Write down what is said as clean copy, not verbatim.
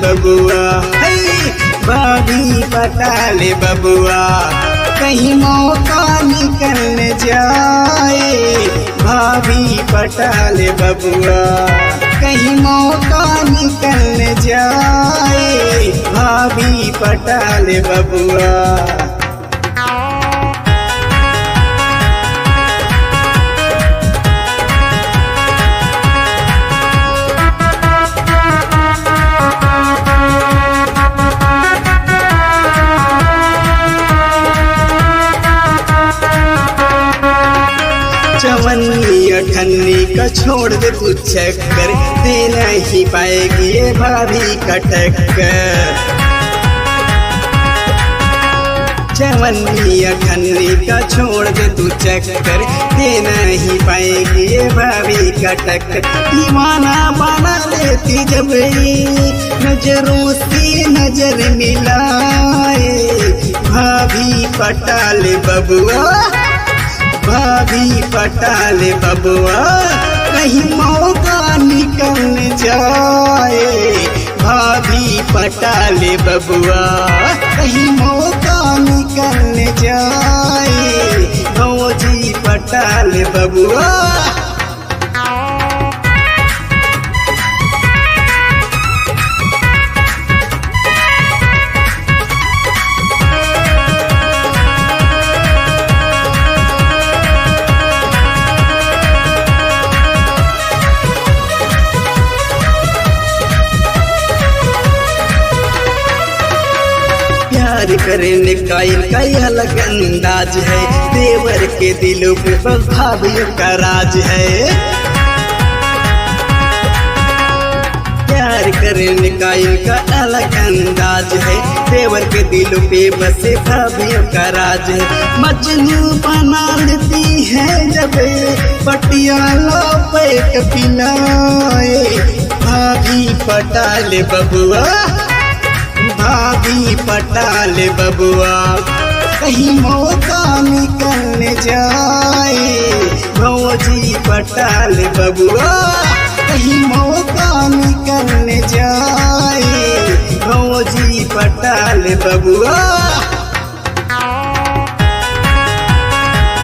बबुआ, भाभी पटाल बबुआ, कहीं मौका निकल जाए। भाभी पटाल बबुआ, कहीं मौका निकल जाए। भाभी पटाल बबुआ। चवन्नी अठन्नी का छोड़ दे तू चक्कर, दे नहीं पाएगी ये भाभी का टक्कर। चवन्नी अठन्नी का छोड़ दे तू चक्कर, दे नहीं पाएगी ये भाभी का टक्कर। दीवाना बना लेती जब नजरों से नजर मिलाए। भाभी पटाल बबुआ, भाभी पटाल बबुआ, कहीं मौका निकल जाए। भाभी पटाल बबुआ, कहीं मौका निकल जाए। भौजी पटाल बबुआ। प्यार करने का इनका अलग अंदाज है। देवर के दिलों पे भाभियों का राज है। प्यार करने का इनका अलग अंदाज है। देवर के दिलों पे बसे भाभियों का राज है। मजनू बना लेती है जब पटियाला पे पिलाए। भाभी पटाल बबुआ, भाभी पटाल बबुआ, कहीं मौका निकल जाए। भौजी पटाल बबुआ, कहीं मौका निकल जाए। भौजी पटाल बबुआ।